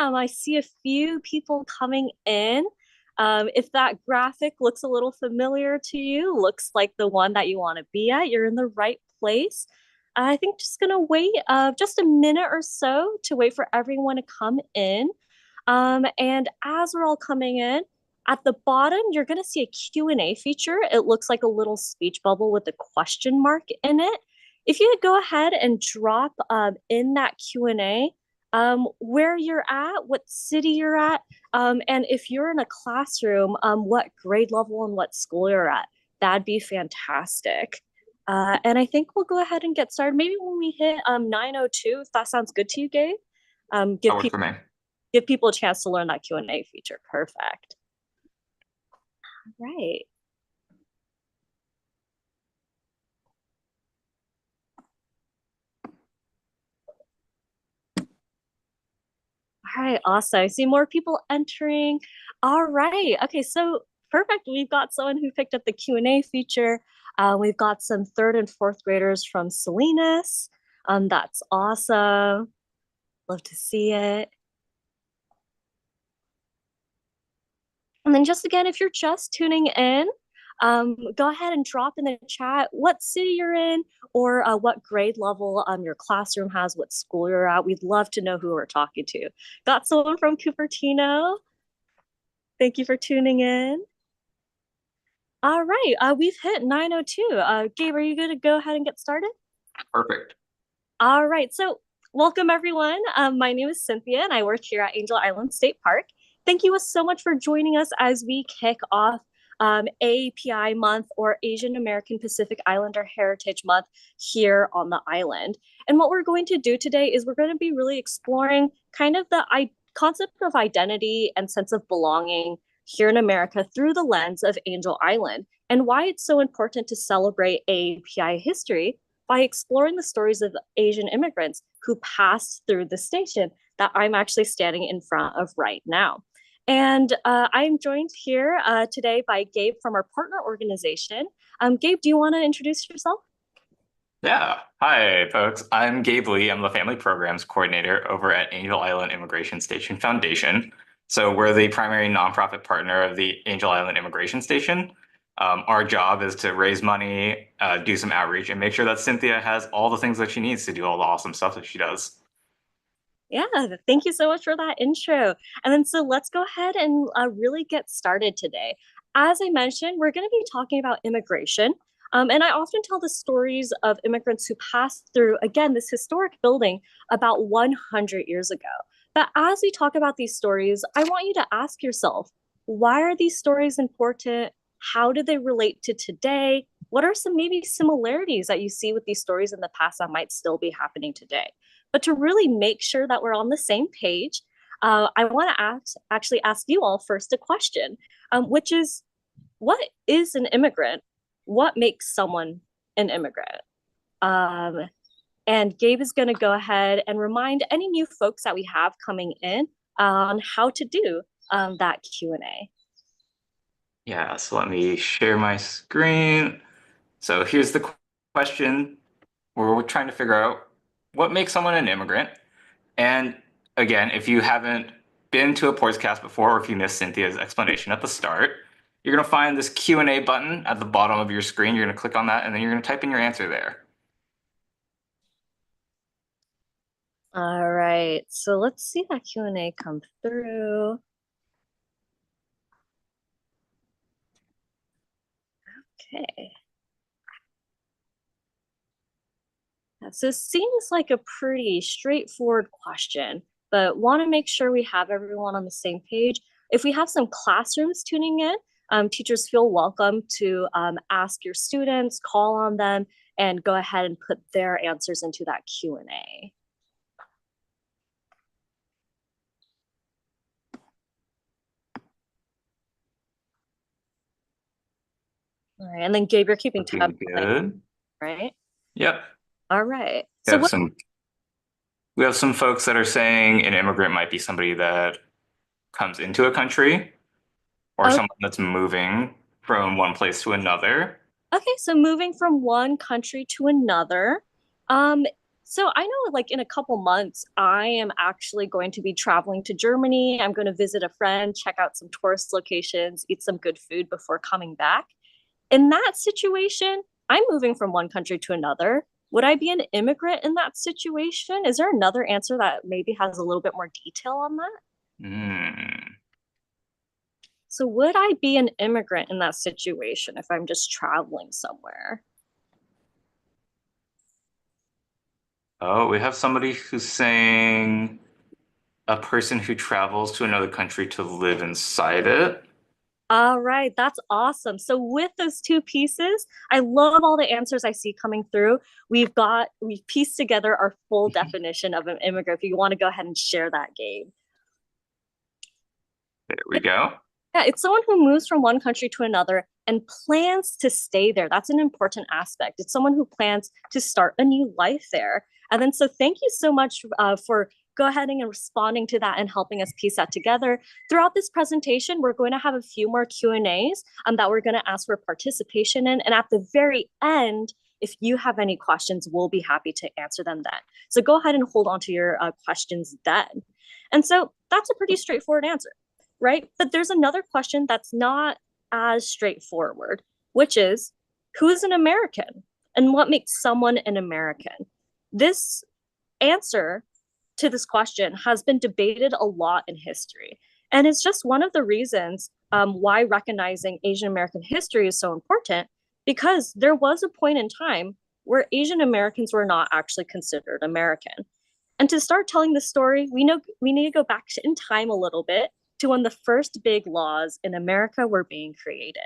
I see a few people coming in. If that graphic looks a little familiar to you, looks like the one that you want to be at, you're in the right place. I think just gonna wait just a minute or so to wait for everyone to come in. And as we're all coming in, at the bottom, you're gonna see a Q&A feature. It looks like a little speech bubble with a question mark in it. If you go ahead and drop in that Q&A, where you're at, what city you're at, and if you're in a classroom, what grade level and what school you're at, that'd be fantastic. And I think we'll go ahead and get started. Maybe when we hit 9:02, if that sounds good to you, Gabe. That works for me. Give people a chance to learn that Q&A feature. Perfect. All right. All right, awesome. I see more people entering. All right. Okay, so perfect. We've got someone who picked up the Q&A feature. We've got some third and fourth graders from Salinas. That's awesome. Love to see it. And then just again, if you're just tuning in, go ahead and drop in the chat what city you're in or what grade level your classroom has, what school you're at. We'd love to know who we're talking to. Got someone from Cupertino. Thank you for tuning in. All right, we've hit 9:02. Gabe, are you going to go ahead and get started? Perfect. All right, so welcome everyone. My name is Cynthia and I work here at Angel Island State Park. Thank you so much for joining us as we kick off AAPI month, or Asian American Pacific Islander Heritage Month, here on the island. And what we're going to do today is we're going to be really exploring kind of the concept of identity and sense of belonging here in America through the lens of Angel Island, and why it's so important to celebrate AAPI history by exploring the stories of Asian immigrants who passed through the station that I'm actually standing in front of right now. And I'm joined here today by Gabe from our partner organization. Gabe, do you want to introduce yourself? Yeah. Hi, folks. I'm Gabe Lee. I'm the Family Programs Coordinator over at Angel Island Immigration Station Foundation. So we're the primary nonprofit partner of the Angel Island Immigration Station. Our job is to raise money, do some outreach, and make sure that Cynthia has all the things that she needs to do all the awesome stuff that she does. Yeah, thank you so much for that intro. And then so let's go ahead and really get started today. As I mentioned, we're going to be talking about immigration. And I often tell the stories of immigrants who passed through, again, this historic building about 100 years ago. But as we talk about these stories, I want you to ask yourself, why are these stories important? How do they relate to today? What are some maybe similarities that you see with these stories in the past that might still be happening today? But to really make sure that we're on the same page, I want to actually ask you all first a question, which is, what is an immigrant? What makes someone an immigrant? And Gabe is going to go ahead and remind any new folks that we have coming in on how to do that Q&A. Yeah, so let me share my screen. So here's the question. We're trying to figure out what makes someone an immigrant. And again, if you haven't been to a podcast before, or if you missed Cynthia's explanation at the start, you're going to find this Q&A button at the bottom of your screen. You're going to click on that, and then you're going to type in your answer there. All right, so let's see that Q&A come through. Okay. So it seems like a pretty straightforward question, but want to make sure we have everyone on the same page. If we have some classrooms tuning in, teachers feel welcome to ask your students, call on them, and go ahead and put their answers into that Q&A. All right, and then Gabe, you're keeping tabs, right? Yep. All right. So we have some folks that are saying an immigrant might be somebody that comes into a country, or someone that's moving from one place to another. Okay, so moving from one country to another. So I know like in a couple months, I am actually going to be traveling to Germany. I'm going to visit a friend, check out some tourist locations, eat some good food before coming back. In that situation, I'm moving from one country to another. Would I be an immigrant in that situation? Is there another answer that maybe has a little bit more detail on that? Hmm. So, would I be an immigrant in that situation if I'm just traveling somewhere? Oh, we have somebody who's saying a person who travels to another country to live inside it. All right, that's awesome. So with those two pieces, I love all the answers I see coming through. We've pieced together our full definition of an immigrant. If you want to go ahead and share that, Gabe. There we go. Yeah, it's someone who moves from one country to another and plans to stay there. That's an important aspect. It's someone who plans to start a new life there. And then, so thank you so much for go ahead and responding to that and helping us piece that together. Throughout this presentation, we're going to have a few more Q&As that we're going to ask for participation in. And at the very end, if you have any questions, we'll be happy to answer them then. So go ahead and hold on to your questions then. And so that's a pretty straightforward answer, right? But there's another question that's not as straightforward, which is who is an American and what makes someone an American? This answer to this question has been debated a lot in history. And it's just one of the reasons why recognizing Asian American history is so important, because there was a point in time where Asian Americans were not actually considered American. And to start telling the story, we need to go back in time a little bit to when the first big laws in America were being created.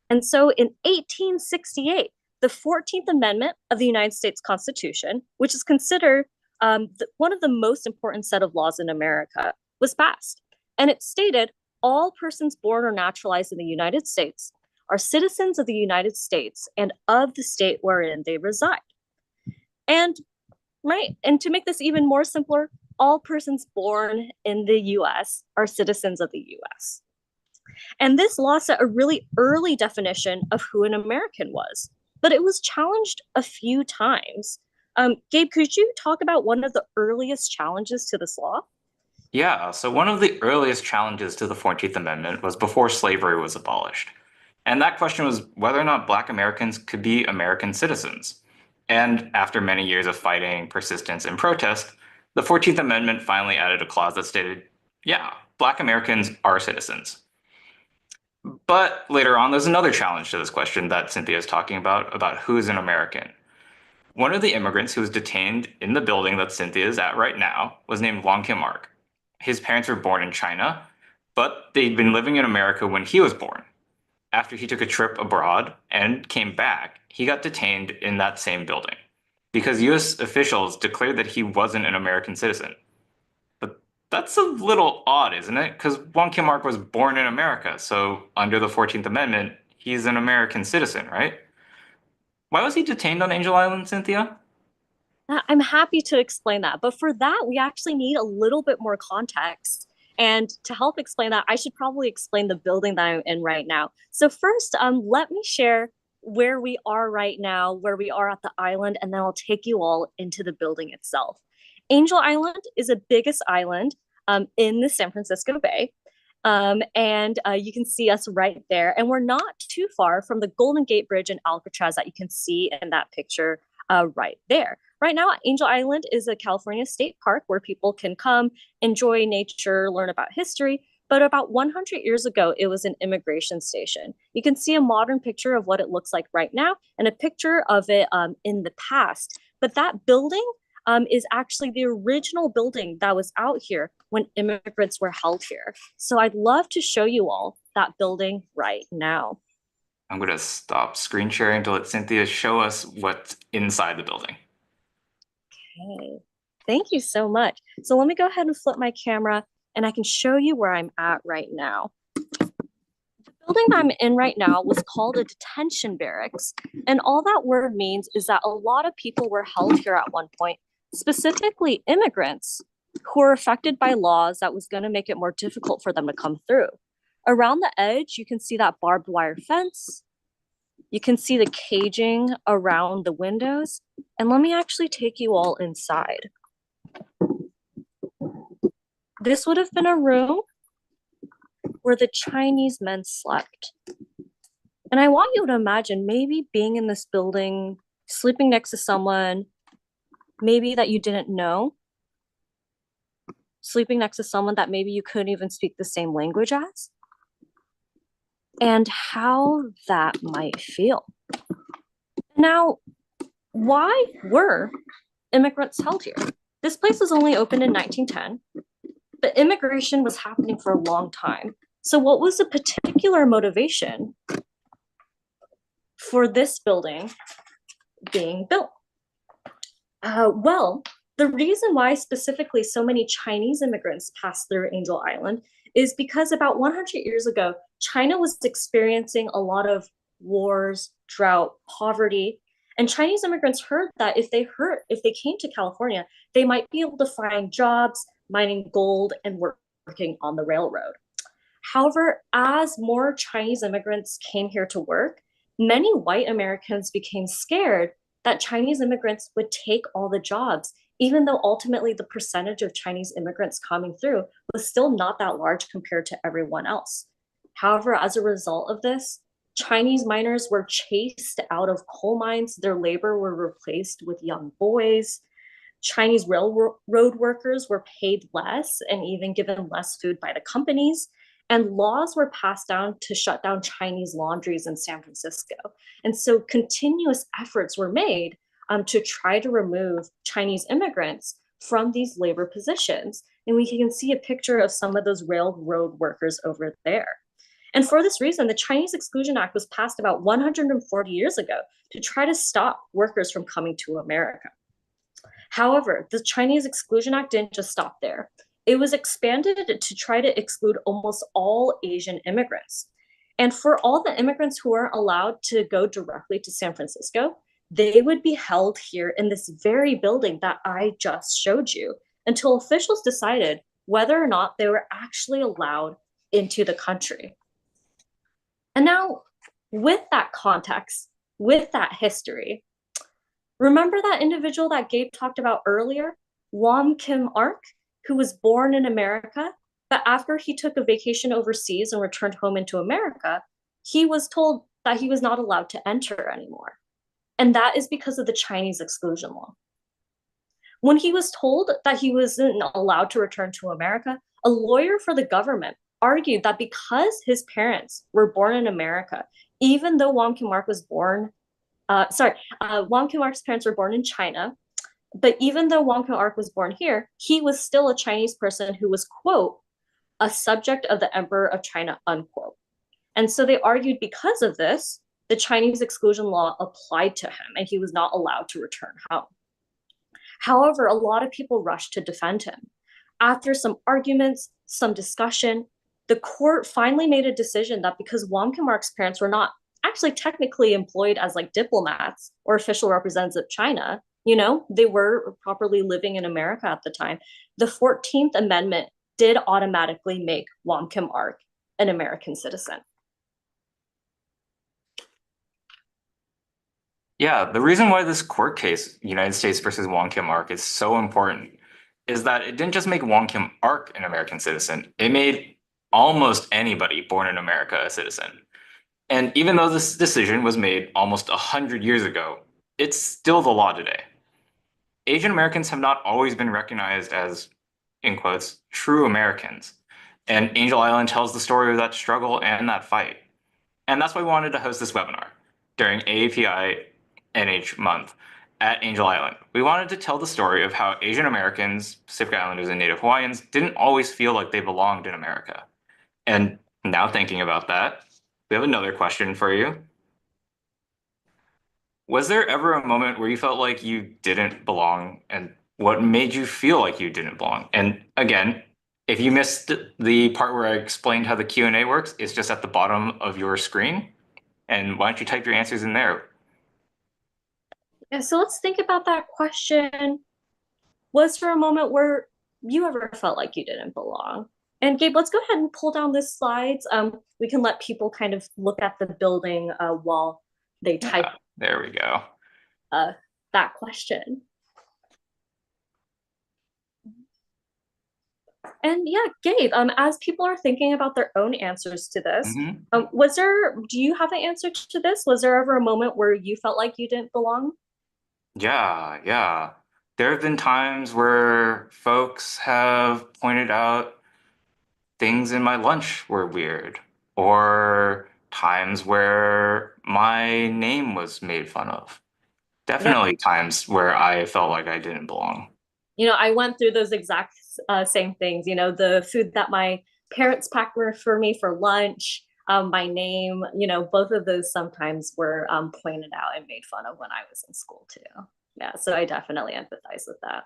And so in 1868, the 14th Amendment of the United States Constitution, which is considered one of the most important set of laws in America, was passed. And it stated all persons born or naturalized in the United States are citizens of the United States and of the state wherein they reside. And right, and to make this even more simpler, all persons born in the US are citizens of the US. And this law set a really early definition of who an American was, but it was challenged a few times. Gabe, could you talk about one of the earliest challenges to this law? Yeah, so one of the earliest challenges to the 14th Amendment was before slavery was abolished. And that question was whether or not Black Americans could be American citizens. And after many years of fighting, persistence, and protest, the 14th Amendment finally added a clause that stated, yeah, Black Americans are citizens. But later on, there's another challenge to this question that Cynthia is talking about who is an American. One of the immigrants who was detained in the building that Cynthia is at right now was named Wong Kim Ark. His parents were born in China, but they'd been living in America when he was born. After he took a trip abroad and came back, he got detained in that same building because US officials declared that he wasn't an American citizen. But that's a little odd, isn't it? Because Wong Kim Ark was born in America, so under the 14th Amendment, he's an American citizen, right? Why was he detained on Angel Island, Cynthia? I'm happy to explain that. But for that, we actually need a little bit more context. And to help explain that, I should probably explain the building that I'm in right now. So first, let me share where we are right now, where we are at the island, and then I'll take you all into the building itself. Angel Island is the biggest island in the San Francisco Bay. And you can see us right there. And we're not too far from the Golden Gate Bridge in Alcatraz that you can see in that picture right there. Right now, Angel Island is a California state park where people can come, enjoy nature, learn about history. But about 100 years ago, it was an immigration station. You can see a modern picture of what it looks like right now and a picture of it in the past. But that building is actually the original building that was out here when immigrants were held here. So I'd love to show you all that building right now. I'm going to stop screen sharing to let Cynthia show us what's inside the building. Okay, thank you so much. So let me go ahead and flip my camera and I can show you where I'm at right now. The building that I'm in right now was called a detention barracks. And all that word means is that a lot of people were held here at one point, specifically immigrants who were affected by laws that was going to make it more difficult for them to come through. Around the edge, you can see that barbed wire fence. You can see the caging around the windows. And let me actually take you all inside. This would have been a room where the Chinese men slept. And I want you to imagine maybe being in this building, sleeping next to someone, maybe that you didn't know, sleeping next to someone that maybe you couldn't even speak the same language as, and how that might feel. Now, why were immigrants held here? This place was only opened in 1910, but immigration was happening for a long time. So, what was the particular motivation for this building being built? Well, the reason why specifically so many Chinese immigrants passed through Angel Island is because about 100 years ago, China was experiencing a lot of wars, drought, poverty, and Chinese immigrants heard that if they came to California, they might be able to find jobs mining gold and working on the railroad. However, as more Chinese immigrants came here to work, many white Americans became scared that Chinese immigrants would take all the jobs, even though ultimately the percentage of Chinese immigrants coming through was still not that large compared to everyone else. However, as a result of this, Chinese miners were chased out of coal mines, their labor were replaced with young boys. Chinese railroad workers were paid less and even given less food by the companies. And laws were passed down to shut down Chinese laundries in San Francisco. And so continuous efforts were made to try to remove Chinese immigrants from these labor positions. And we can see a picture of some of those railroad workers over there. And for this reason, the Chinese Exclusion Act was passed about 140 years ago to try to stop workers from coming to America. However, the Chinese Exclusion Act didn't just stop there. It was expanded to try to exclude almost all Asian immigrants. And for all the immigrants who weren't allowed to go directly to San Francisco, they would be held here in this very building that I just showed you until officials decided whether or not they were actually allowed into the country. And now, with that context, with that history, remember that individual that Gabe talked about earlier, Wam Kim Ark, who was born in America, but after he took a vacation overseas and returned home into America, he was told that he was not allowed to enter anymore. And that is because of the Chinese exclusion law. When he was told that he wasn't allowed to return to America, a lawyer for the government argued that because his parents were born in America, even though Wam Kim Ark was born, Wam Kim Ark's parents were born in China, but even though Wam Kim Ark was born here, he was still a Chinese person who was, quote, a subject of the Emperor of China, unquote. And so they argued because of this, the Chinese exclusion law applied to him and he was not allowed to return home. However, a lot of people rushed to defend him. After some arguments, some discussion, the court finally made a decision that because Wam Kim Ark's parents were not actually technically employed as like diplomats or official representatives of China, they were properly living in America at the time, the 14th Amendment did automatically make Wam Kim Ark an American citizen. Yeah, the reason why this court case, United States versus Wong Kim Ark, is so important is that it didn't just make Wong Kim Ark an American citizen, it made almost anybody born in America a citizen. And even though this decision was made almost 100 years ago, it's still the law today. Asian Americans have not always been recognized as, in quotes, true Americans. And Angel Island tells the story of that struggle and that fight. And that's why we wanted to host this webinar during AAPI NH month at Angel Island. We wanted to tell the story of how Asian Americans, Pacific Islanders, and Native Hawaiians didn't always feel like they belonged in America. And now thinking about that, we have another question for you. Was there ever a moment where you felt like you didn't belong, and what made you feel like you didn't belong? And again, if you missed the part where I explained how the Q&A works, it's just at the bottom of your screen. And why don't you type your answers in there? Yeah, so let's think about that question. Was there a moment where you ever felt like you didn't belong? And Gabe, let's go ahead and pull down the slides. We can let people kind of look at the building while they type Yeah, there we go. uh, that question. And yeah, Gabe, as people are thinking about their own answers to this, Hmm. do you have an answer to this? Was there ever a moment where you felt like you didn't belong? Yeah, yeah. There have been times where folks have pointed out things in my lunch were weird, or times where my name was made fun of. Yeah, Definitely times where I felt like I didn't belong. I went through those exact same things. The food that my parents packed for me for lunch, my name, both of those sometimes were pointed out and made fun of when I was in school too. Yeah, so I definitely empathize with that.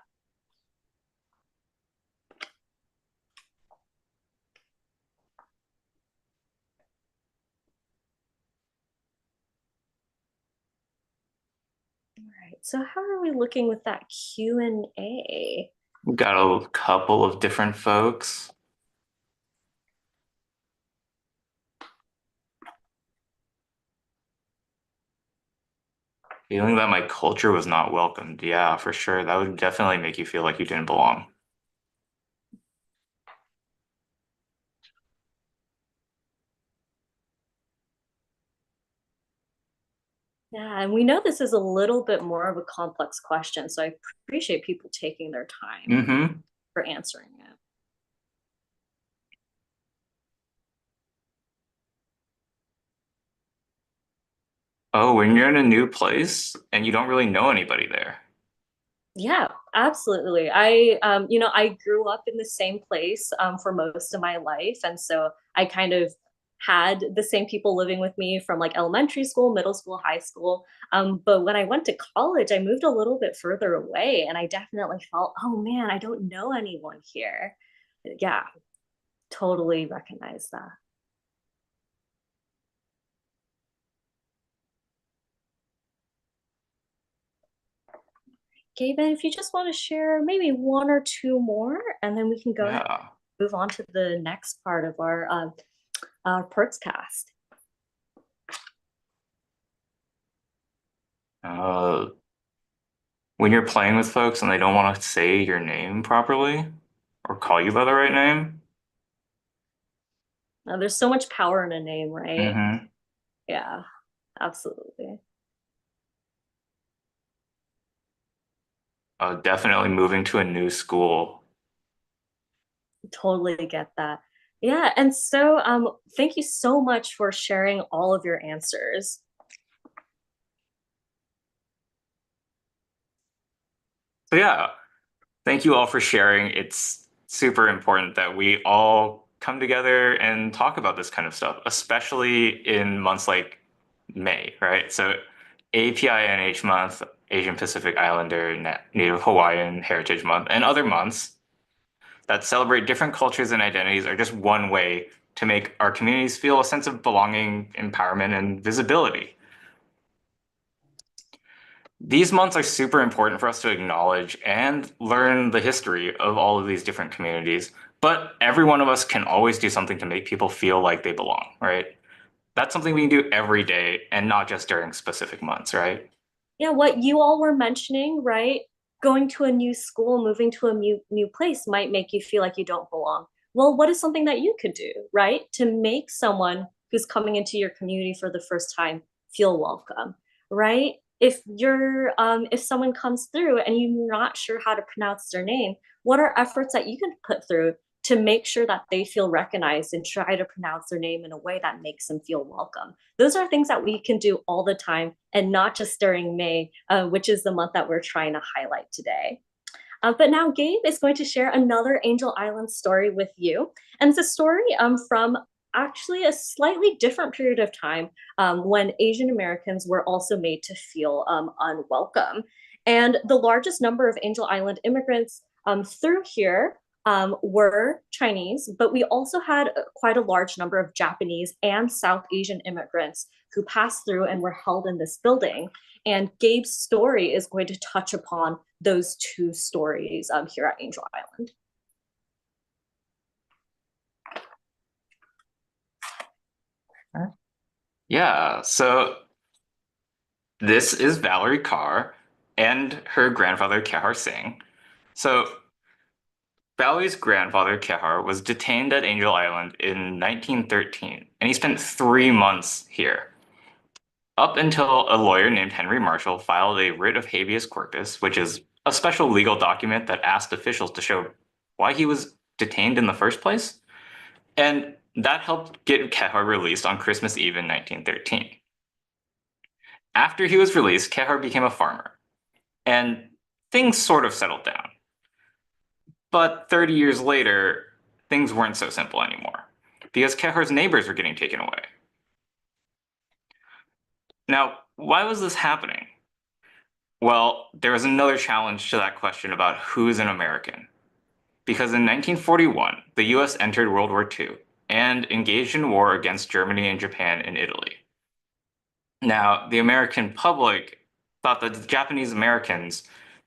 All right, so how are we looking with that Q&A? We got a couple of different folks feeling that my culture was not welcomed. Yeah, for sure. That would definitely make you feel like you didn't belong. Yeah, and we know this is a little bit more of a complex question, so I appreciate people taking their time Hmm. for answering it. Oh, when you're in a new place and you don't really know anybody there. Yeah, absolutely. I grew up in the same place for most of my life, and so I kind of had the same people living with me from like elementary school, middle school, high school. But when I went to college, I moved a little bit further away, and I definitely felt, oh man, I don't know anyone here. Yeah, totally recognize that. Gabe, if you just want to share maybe one or two more, and then we can go ahead Yeah. and move on to the next part of our perks cast. Uh, when you're playing with folks and they don't want to say your name properly or call you by the right name. There's so much power in a name, right? Hmm. Yeah, absolutely. Definitely moving to a new school. Totally get that. Yeah, and so thank you so much for sharing all of your answers. So yeah, thank you all for sharing. It's super important that we all come together and talk about this kind of stuff, especially in months like May, right? So APINH month, Asian Pacific Islander, Native Hawaiian Heritage Month, and other months that celebrate different cultures and identities are just one way to make our communities feel a sense of belonging, empowerment, and visibility. These months are super important for us to acknowledge and learn the history of all of these different communities. But every one of us can always do something to make people feel like they belong, right? That's something we can do every day and not just during specific months, right? Yeah, what you all were mentioning, right? Going to a new school, moving to a new place might make you feel like you don't belong. Well, what is something that you could do, right? To make someone who's coming into your community for the first time feel welcome, right? If someone comes through and you're not sure how to pronounce their name, what are efforts that you can put through to make sure that they feel recognized and try to pronounce their name in a way that makes them feel welcome? Those are things that we can do all the time and not just during May, which is the month that we're trying to highlight today. But now Gabe is going to share another Angel Island story with you. And it's a story from actually a slightly different period of time when Asian Americans were also made to feel unwelcome. And the largest number of Angel Island immigrants through here were Chinese, but we also had quite a large number of Japanese and South Asian immigrants who passed through and were held in this building. And Gabe's story is going to touch upon those two stories here at Angel Island. Yeah, so This is Valerie Carr and her grandfather Kehar Singh. So Valerie's grandfather Kehar was detained at Angel Island in 1913, and he spent 3 months here. Up until a lawyer named Henry Marshall filed a writ of habeas corpus, which is a special legal document that asked officials to show why he was detained in the first place. And that helped get Kehar released on Christmas Eve in 1913. After he was released, Kehar became a farmer, and things sort of settled down. But 30 years later, things weren't so simple anymore, because Kehar's neighbors were getting taken away. Now, why was this happening? Well, there was another challenge to that question about who's an American. Because in 1941, the US entered World War II and engaged in war against Germany and Japan and Italy. Now, the American public thought that the Japanese Americans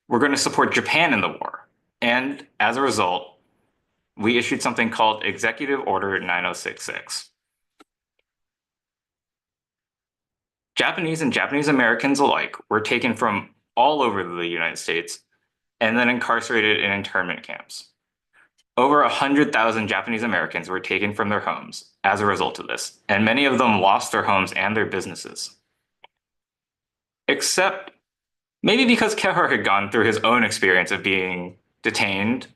were going to support Japan in the war. And as a result, we issued something called Executive Order 9066. Japanese and Japanese Americans alike were taken from all over the United States and then incarcerated in internment camps. Over 100,000 Japanese Americans were taken from their homes as a result of this, and many of them lost their homes and their businesses. Except maybe because Kehar had gone through his own experience of being detained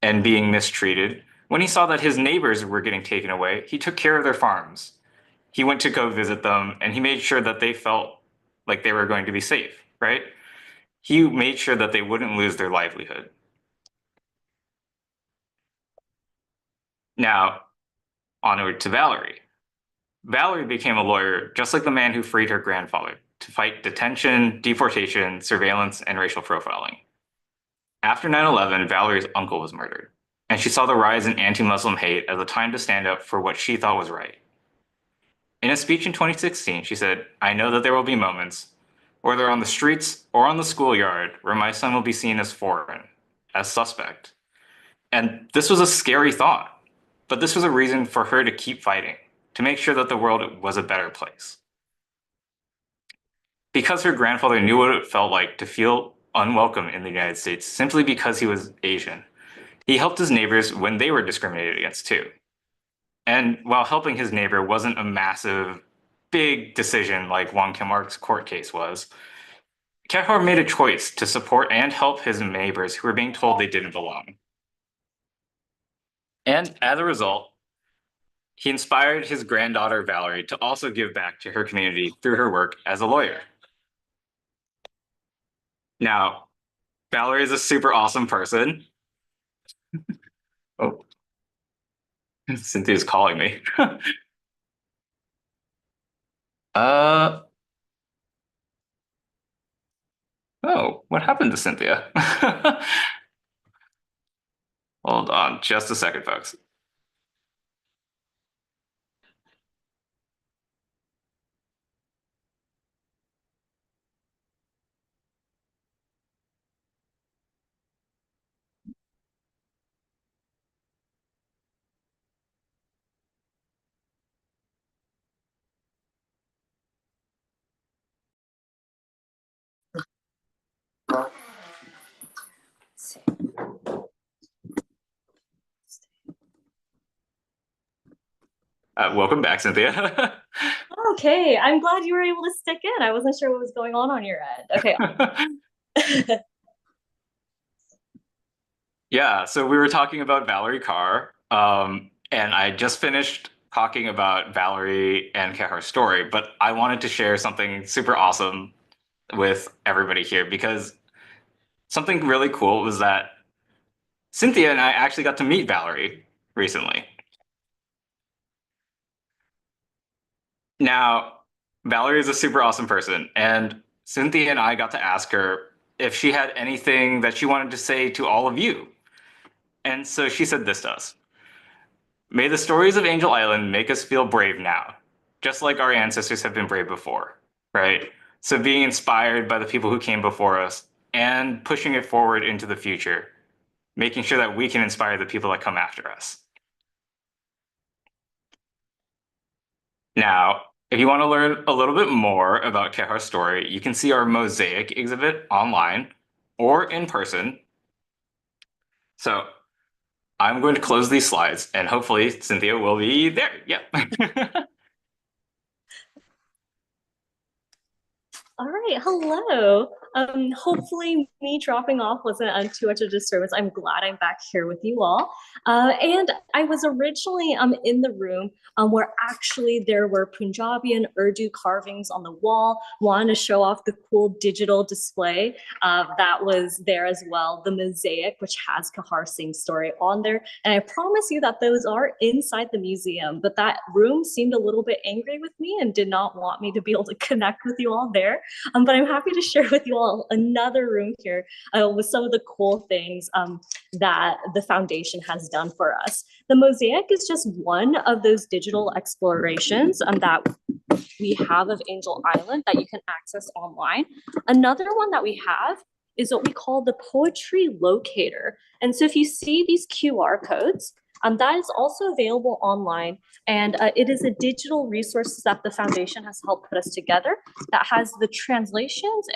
and being mistreated, when he saw that his neighbors were getting taken away, he took care of their farms. He went to go visit them, and he made sure that they felt like they were going to be safe, right? He made sure that they wouldn't lose their livelihood. Now, onward to Valerie. Valerie became a lawyer just like the man who freed her grandfather to fight detention, deportation, surveillance, and racial profiling. After 9/11, Valerie's uncle was murdered, and she saw the rise in anti-Muslim hate as a time to stand up for what she thought was right. In a speech in 2016, she said, "I know that there will be moments, whether on the streets or on the schoolyard, where my son will be seen as foreign, as suspect." And this was a scary thought, but this was a reason for her to keep fighting, to make sure that the world was a better place. Because her grandfather knew what it felt like to feel unwelcome in the United States simply because he was Asian, he helped his neighbors when they were discriminated against too. And while helping his neighbor wasn't a massive, big decision like Wong Kim Ark's court case was, Kehar made a choice to support and help his neighbors who were being told they didn't belong. And as a result, he inspired his granddaughter Valerie to also give back to her community through her work as a lawyer. Now, Valerie is a super awesome person. Oh, Cynthia's calling me. uh, oh, what happened to Cynthia? Hold on just a second, folks. Welcome back, Cynthia. Okay, I'm glad you were able to stick in. I wasn't sure what was going on your end. Okay. Yeah, so we were talking about Valerie Carr, and I just finished talking about Valerie and Kehar's story, but I wanted to share something super awesome with everybody here because something really cool was that Cynthia and I actually got to meet Valerie recently. Now, Valerie is a super awesome person, and Cynthia and I got to ask her if she had anything that she wanted to say to all of you. And so she said this to us. May the stories of Angel Island make us feel brave now, just like our ancestors have been brave before, right? So being inspired by the people who came before us and pushing it forward into the future, making sure that we can inspire the people that come after us. Now, If you want to learn a little bit more about Kehar's story, you can see our mosaic exhibit online or in person. So I'm going to close these slides and hopefully Cynthia will be there. Yep. All right, hello. Hopefully me dropping off wasn't too much of a disturbance. I'm glad I'm back here with you all. And I was originally in the room where actually there were Punjabi and Urdu carvings on the wall. Wanted to show off the cool digital display that was there as well. The mosaic, which has Kahar Singh's story on there. And I promise you that those are inside the museum, but that room seemed a little bit angry with me and did not want me to be able to connect with you all there. But I'm happy to share with you all another room here with some of the cool things that the foundation has done for us. The mosaic is just one of those digital explorations that we have of Angel Island that you can access online. Another one that we have is what we call the poetry locator. And so if you see these QR codes, that is also available online, and it is a digital resource that the foundation has helped put us together that has the translations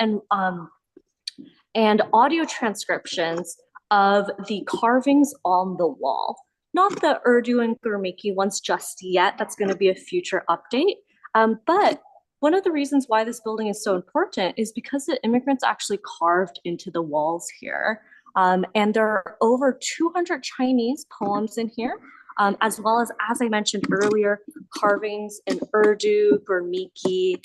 and audio transcriptions of the carvings on the wall. Not the Urdu and Gurmukhi ones just yet. That's going to be a future update. But one of the reasons why this building is so important is because the immigrants actually carved into the walls here. And there are over 200 Chinese poems in here, as well as I mentioned earlier, carvings in Urdu, Gurmukhi,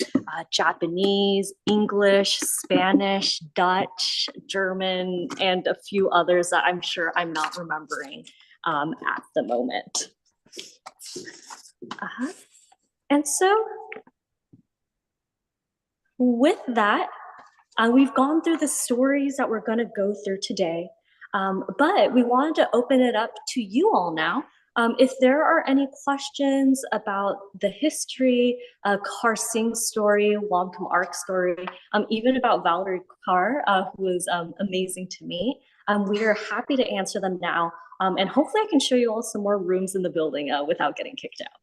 Japanese, English, Spanish, Dutch, German, and a few others that I'm sure I'm not remembering at the moment. And so with that, we've gone through the stories that we're going to go through today, but we wanted to open it up to you all now. If there are any questions about the history, Kar Singh's story, Wamkum Ark's story, even about Valerie Carr, who was amazing to me, we are happy to answer them now. And hopefully I can show you all some more rooms in the building without getting kicked out.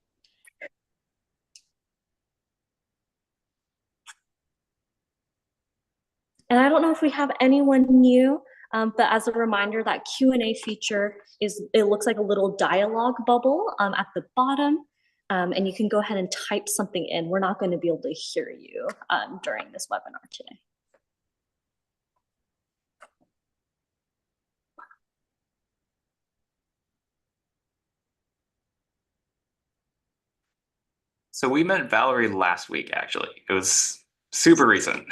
And I don't know if we have anyone new, but as a reminder, that Q&A feature it looks like a little dialogue bubble at the bottom. And you can go ahead and type something in. We're not going to be able to hear you during this webinar today. So we met Valerie last week, actually. It was super recent.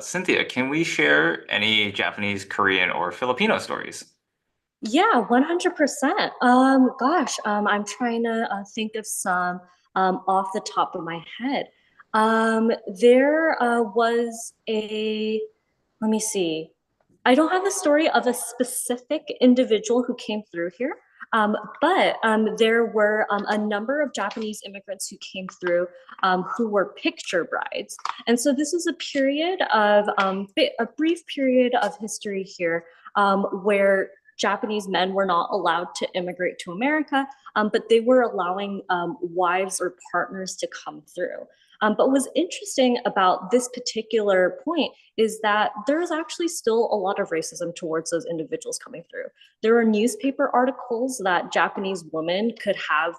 Cynthia, can we share any Japanese, Korean, or Filipino stories? Yeah, 100%. Gosh, I'm trying to think of some off the top of my head. There was let me see. I don't have the story of a specific individual who came through here, but there were a number of Japanese immigrants who came through who were picture brides. And so this is a period of, a brief period of history here where Japanese men were not allowed to immigrate to America, but they were allowing wives or partners to come through. But what's interesting about this particular point is that there is actually still a lot of racism towards those individuals coming through. There are newspaper articles that Japanese women could have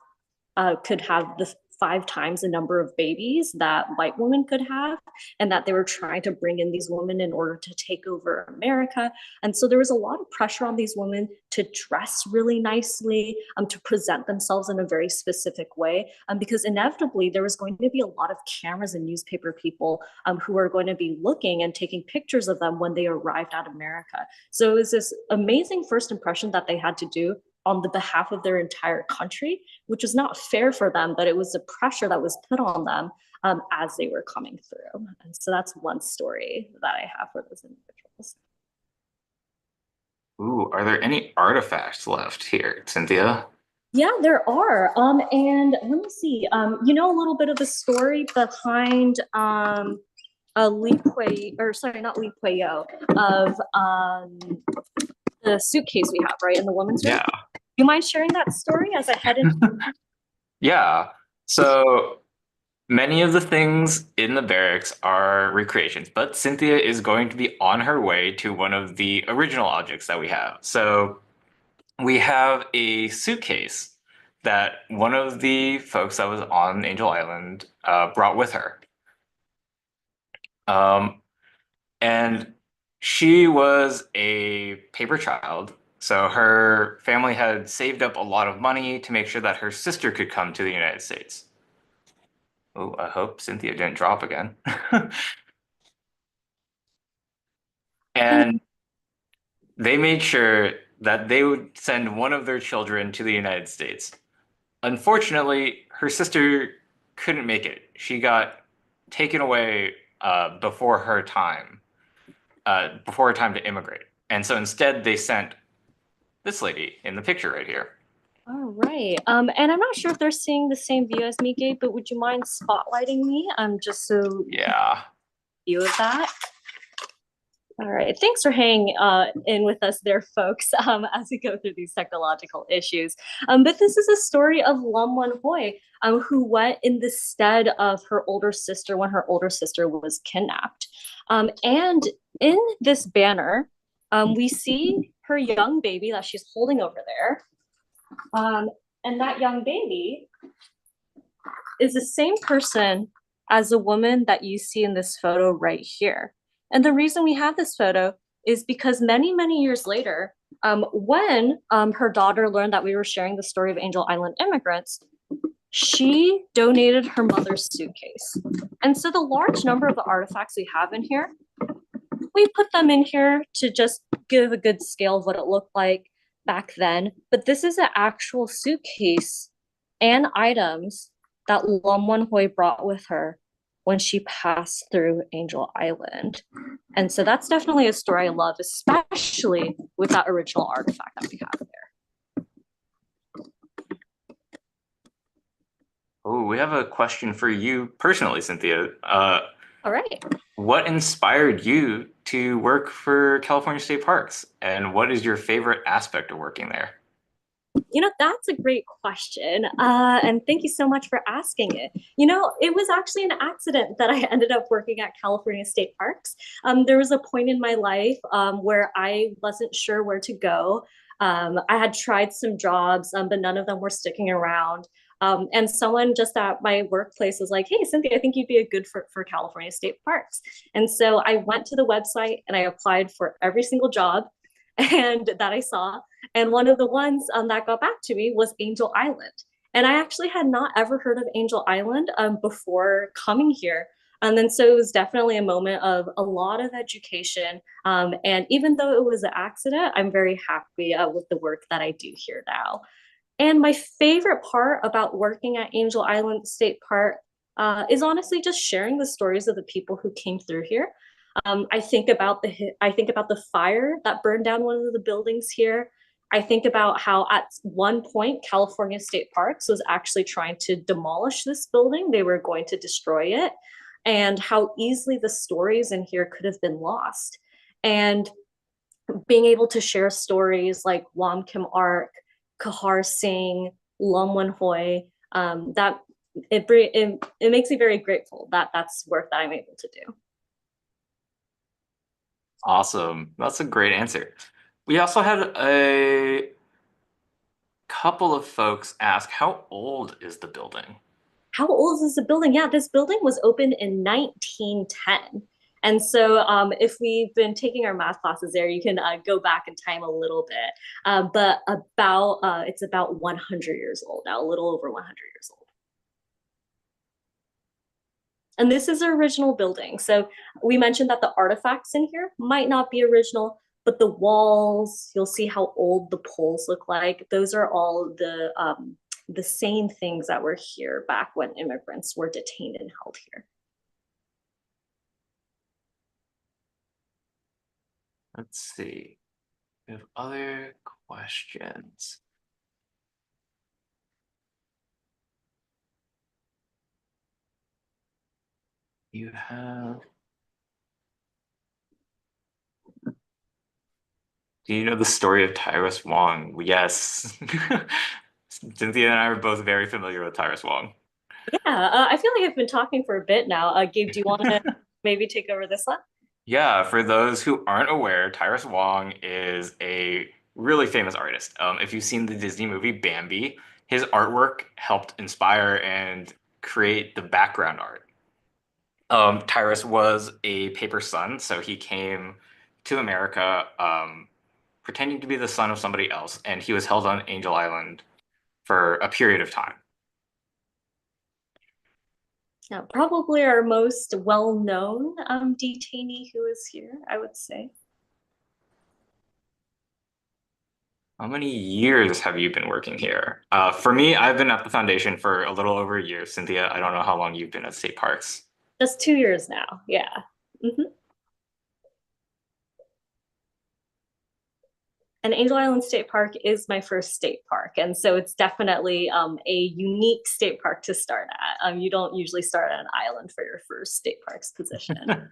the 5 times the number of babies that white women could have, and that they were trying to bring in these women in order to take over America. And so there was a lot of pressure on these women to dress really nicely, to present themselves in a very specific way, because inevitably there was going to be a lot of cameras and newspaper people who are going to be looking and taking pictures of them when they arrived at America. So it was this amazing first impression that they had to do on the behalf of their entire country, which is not fair for them, but it was the pressure that was put on them as they were coming through. And so that's one story that I have for those individuals. Ooh, are there any artifacts left here, Cynthia? Yeah, there are. And let me see, you know, a little bit of the story behind Li Kuei, or sorry, not Li Kuei-yo, of the suitcase we have, right, in the women's room. Yeah. Do you mind sharing that story as I head into? Yeah. So many of the things in the barracks are recreations, but Cynthia is going to be on her way to one of the original objects that we have. So we have a suitcase that one of the folks that was on Angel Island brought with her. Um, and she was a paper child. So her family had saved up a lot of money to make sure that her sister could come to the United States. Oh, I hope Cynthia didn't drop again. And And they made sure that they would send one of their children to the United States. Unfortunately, her sister couldn't make it. She got taken away before her time to immigrate. And so instead, they sent this lady in the picture right here. all right. And I'm not sure if they're seeing the same view as me, Gabe, but would you mind spotlighting me? Just so Yeah. view of that. All right. Thanks for hanging in with us there, folks, as we go through these technological issues. But this is a story of Lum Wan Hoi, who went in the stead of her older sister when her older sister was kidnapped. And in this banner, we see her young baby that she's holding over there. And that young baby is the same person as the woman that you see in this photo right here. And the reason we have this photo is because many, many years later, when her daughter learned that we were sharing the story of Angel Island immigrants, she donated her mother's suitcase. And so the large number of the artifacts we have in here, we put them in here to just give a good scale of what it looked like back then. But this is an actual suitcase and items that Lum Wan Hoi brought with her when she passed through Angel Island. And so that's definitely a story I love, especially with that original artifact that we have there. Oh, we have a question for you personally, Cynthia. All right. What inspired you to work for California State Parks, and what is your favorite aspect of working there? That's a great question. And thank you so much for asking it. It was actually an accident that I ended up working at California State Parks. There was a point in my life where I wasn't sure where to go. I had tried some jobs, but none of them were sticking around. And someone just at my workplace was like, "Hey, Cynthia, I think you'd be a good for California State Parks." And so I went to the website and I applied for every single job and that I saw. And one of the ones that got back to me was Angel Island. And I actually had not ever heard of Angel Island before coming here. And then so it was definitely a moment of a lot of education. And even though it was an accident, I'm very happy with the work that I do here now. And my favorite part about working at Angel Island State Park is honestly just sharing the stories of the people who came through here. I think about the fire that burned down one of the buildings here. I think about how at one point California State Parks was actually trying to demolish this building. They were going to destroy it, and how easily the stories in here could have been lost. And being able to share stories like Wam Kim Ark, Kahar Singh, Lum Wan Hoi, that it makes me very grateful that that's work that I'm able to do. Awesome. That's a great answer. We also had a couple of folks ask, how old is the building? How old is the building? Yeah, this building was opened in 1910. And so if we've been taking our math classes there, you can go back in time a little bit. But it's about 100 years old now, a little over 100 years old. And this is an original building. So we mentioned that the artifacts in here might not be original, but the walls, you'll see how old the poles look like. Those are all the same things that were here back when immigrants were detained and held here. Let's see. We have other questions. You have Do you know the story of Tyrus Wong? Yes. Cynthia and I are both very familiar with Tyrus Wong. Yeah, I feel like I've been talking for a bit now. Gabe, do you want to maybe take over this one? Yeah, for those who aren't aware, Tyrus Wong is a really famous artist. If you've seen the Disney movie Bambi, his artwork helped inspire and create the background art. Tyrus was a paper son, so he came to America pretending to be the son of somebody else, and he was held on Angel Island for a period of time. Yeah, probably our most well-known detainee who is here, I would say. How many years have you been working here? For me, I've been at the foundation for a little over a year. Cynthia, I don't know how long you've been at state parks. Just 2 years now. Yeah. Mhm. And Angel Island State Park is my first state park. And so it's definitely a unique state park to start at. You don't usually start at an island for your first state parks position.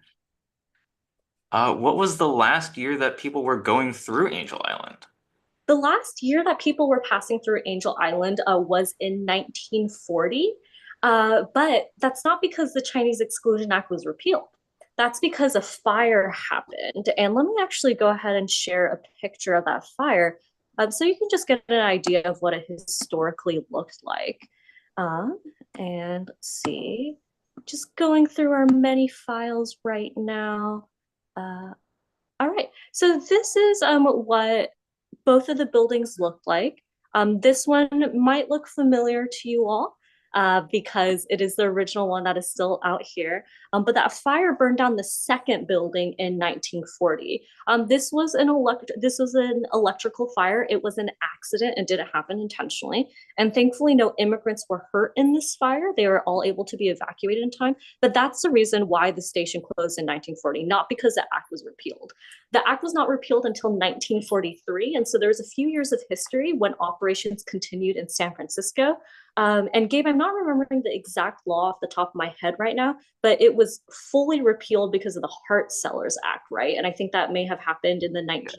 What was the last year that people were going through Angel Island? The last year that people were passing through Angel Island was in 1940. But that's not because the Chinese Exclusion Act was repealed. That's because a fire happened. And let me actually go ahead and share a picture of that fire so you can just get an idea of what it historically looked like. Um, and let's see, just going through our many files right now. Uh, all right, so this is what both of the buildings look like. This one might look familiar to you all because it is the original one that is still out here. But that fire burned down the second building in 1940. This was an electrical fire. It was an accident and didn't happen intentionally. And thankfully, no immigrants were hurt in this fire. They were all able to be evacuated in time. But that's the reason why the station closed in 1940, not because the act was repealed. The act was not repealed until 1943. And so there was a few years of history when operations continued in San Francisco. And Gabe, I'm not remembering the exact law off the top of my head right now, but it was fully repealed because of the Hart Sellers Act, right? And I think that may have happened in the Yes.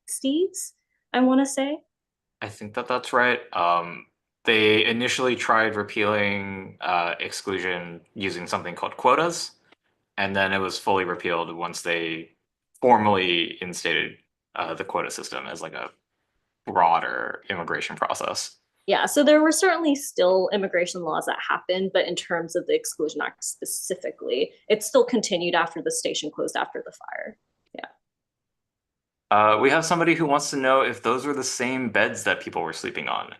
1960s, I want to say. I think that that's right. They initially tried repealing exclusion using something called quotas, and then it was fully repealed once they formally instated the quota system as like a broader immigration process. Yeah, so there were certainly still immigration laws that happened, but in terms of the Exclusion Act specifically, it still continued after the station closed after the fire. Yeah. We have somebody who wants to know if those were the same beds that people were sleeping on.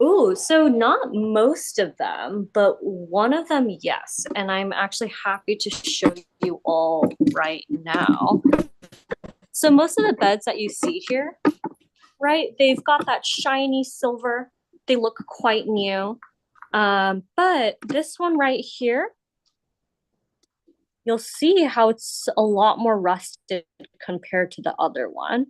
Ooh, so not most of them, but one of them, yes. And I'm actually happy to show you all right now. So most of the beds that you see here, right, they've got that shiny silver. They look quite new. But this one right here, you'll see how it's a lot more rusted compared to the other one.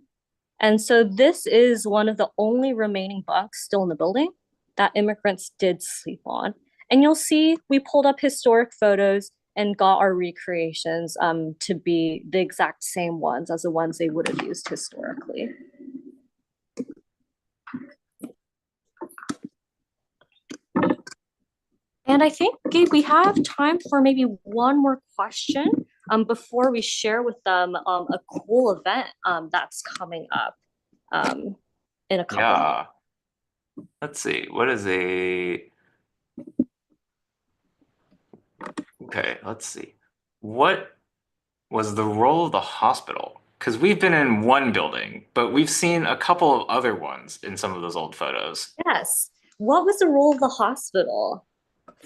And so this is one of the only remaining bunks still in the building that immigrants did sleep on. And you'll see we pulled up historic photos and got our recreations to be the exact same ones as the ones they would have used historically. And I think, Gabe, we have time for maybe one more question before we share with them a cool event that's coming up in a couple months. Yeah. Let's see. What is a Okay, let's see. What was the role of the hospital? Because we've been in one building, but we've seen a couple of other ones in some of those old photos. Yes. What was the role of the hospital?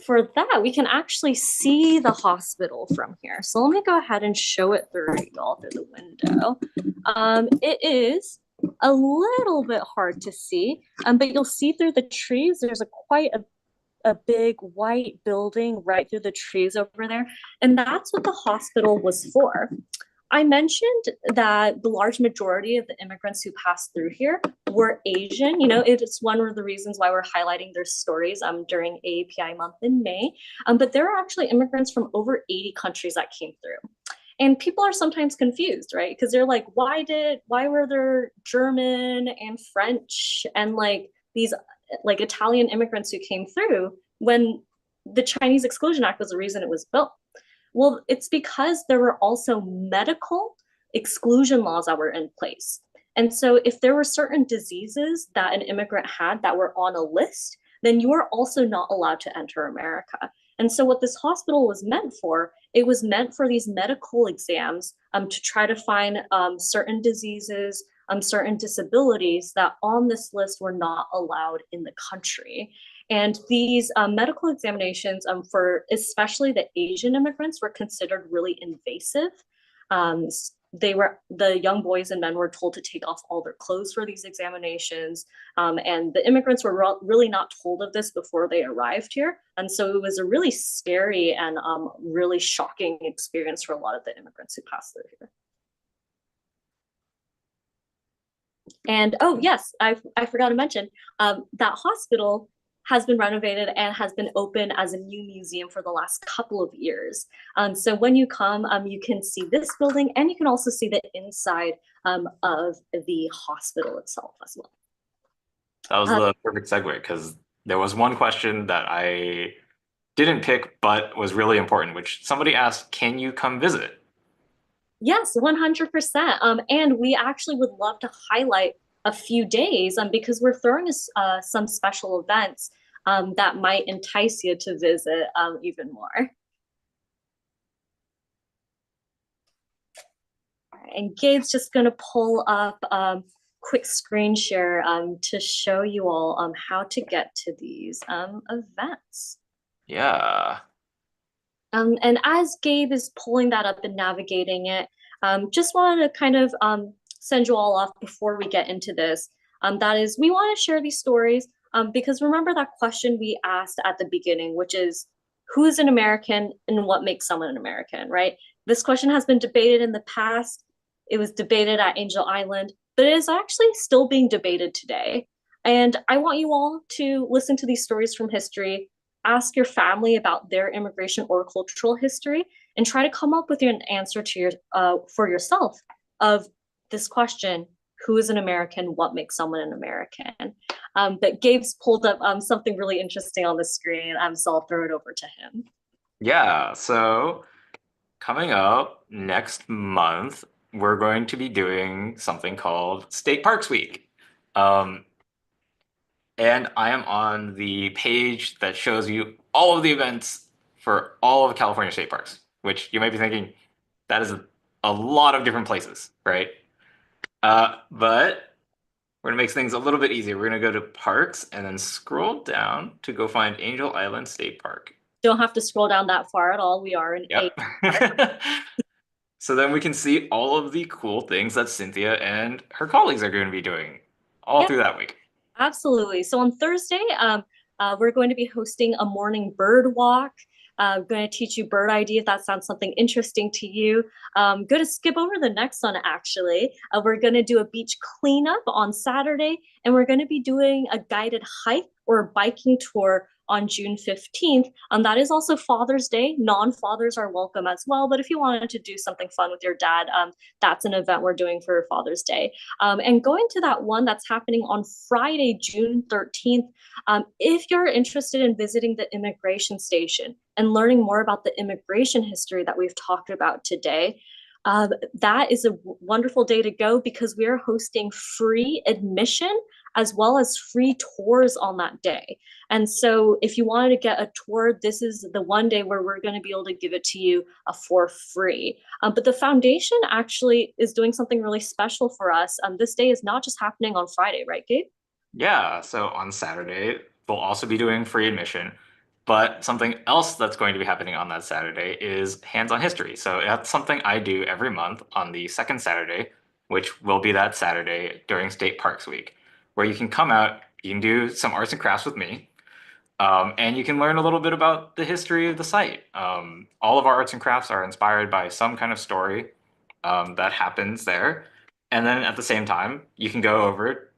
For that, we can actually see the hospital from here. So let me go ahead and show it through y'all through the window. It is a little bit hard to see, but you'll see through the trees, there's quite a big white building right through the trees over there. And that's what the hospital was for. I mentioned that the large majority of the immigrants who passed through here were Asian. You know, it's one of the reasons why we're highlighting their stories during AAPI month in May. But there are actually immigrants from over 80 countries that came through. And people are sometimes confused, right? Because they're like, why were there German and French and like these like Italian immigrants who came through when the Chinese Exclusion Act was the reason it was built? Well, it's because there were also medical exclusion laws that were in place. And so, if there were certain diseases that an immigrant had that were on a list, then you are also not allowed to enter America. And so, what this hospital was meant for, it was meant for these medical exams to try to find certain diseases, certain disabilities that on this list were not allowed in the country. And these medical examinations for especially the Asian immigrants were considered really invasive. Um, the young boys and men were told to take off all their clothes for these examinations, and the immigrants were really not told of this before they arrived here, and so it was a really scary and really shocking experience for a lot of the immigrants who passed through here. And oh yes, I forgot to mention that hospital has been renovated and has been open as a new museum for the last couple of years. So when you come, you can see this building and you can also see the inside of the hospital itself as well. That was the perfect segue because there was one question that I didn't pick but was really important, which somebody asked, can you come visit? Yes, 100%. And we actually would love to highlight a few days because we're throwing some special events that might entice you to visit even more. And Gabe's just going to pull up quick screen share to show you all how to get to these events. Yeah. And as Gabe is pulling that up and navigating it, just wanted to kind of send you all off before we get into this. That is, we want to share these stories because remember that question we asked at the beginning, which is who is an American and what makes someone an American, right? This question has been debated in the past. It was debated at Angel Island, but it is actually still being debated today. And I want you all to listen to these stories from history, ask your family about their immigration or cultural history, and try to come up with an answer to your for yourself of this question: who is an American? What makes someone an American? But Gabe's pulled up something really interesting on the screen, so I'll throw it over to him. Yeah. So coming up next month, we're going to be doing something called State Parks Week. Um, and I am on the page that shows you all of the events for all of California state parks, which you might be thinking that is a lot of different places, right? But we're gonna make things a little bit easier. We're gonna go to parks and then scroll down to go find Angel Island State Park. Don't have to scroll down that far at all. We are in A. Yep. So then we can see all of the cool things that Cynthia and her colleagues are going to be doing all Yeah, through that week. absolutely. So on Thursday, we're going to be hosting a morning bird walk. I'm going to teach you bird ID if that sounds something interesting to you. Going to skip over the next one, actually. We're going to do a beach cleanup on Saturday, and we're going to be doing a guided hike or biking tour on June 15th. That is also Father's Day. Non-fathers are welcome as well, but if you wanted to do something fun with your dad, that's an event we're doing for Father's Day. And going to that one that's happening on Friday, June 13th, if you're interested in visiting the immigration station and learning more about the immigration history that we've talked about today, that is a wonderful day to go because we are hosting free admission as well as free tours on that day. And so if you wanted to get a tour, this is the one day where we're going to be able to give it to you for free. But the foundation actually is doing something really special for us. This day is not just happening on Friday, right, Gabe? Yeah, so on Saturday, we'll also be doing free admission. But something else that's going to be happening on that Saturday is hands-on history. So that's something I do every month on the second Saturday, which will be that Saturday during State Parks Week, where you can come out, you can do some arts and crafts with me, and you can learn a little bit about the history of the site. All of our arts and crafts are inspired by some kind of story that happens there. And then at the same time, you can go over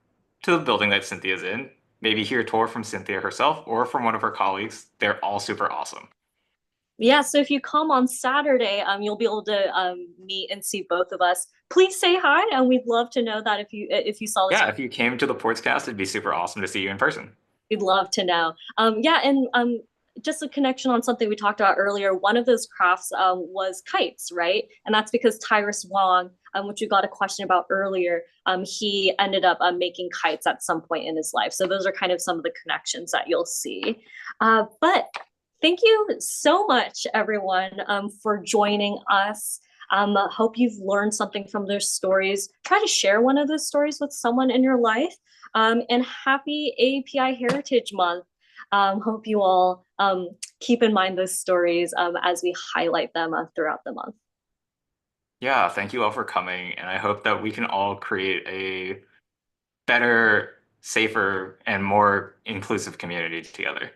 to the building that Cynthia's in, maybe hear a tour from Cynthia herself or from one of her colleagues. They're all super awesome. Yeah, so if you come on Saturday, you'll be able to meet and see both of us. Please say hi, and we'd love to know that if you saw this. Yeah, if you came to the Portscast, it'd be super awesome to see you in person. We'd love to know. Yeah, and just a connection on something we talked about earlier. One of those crafts was kites, right? And that's because Tyrus Wong, which you got a question about earlier, he ended up making kites at some point in his life. So those are kind of some of the connections that you'll see. But thank you so much, everyone, for joining us. Hope you've learned something from those stories. Try to share one of those stories with someone in your life. And happy AAPI Heritage Month. Hope you all keep in mind those stories as we highlight them throughout the month. Yeah, thank you all for coming, and I hope that we can all create a better, safer, and more inclusive community together.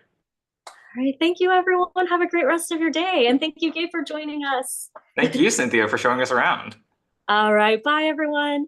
All right. Thank you, everyone. Have a great rest of your day. And thank you, Gabe, for joining us. Thank you, Cynthia, for showing us around. All right. Bye, everyone.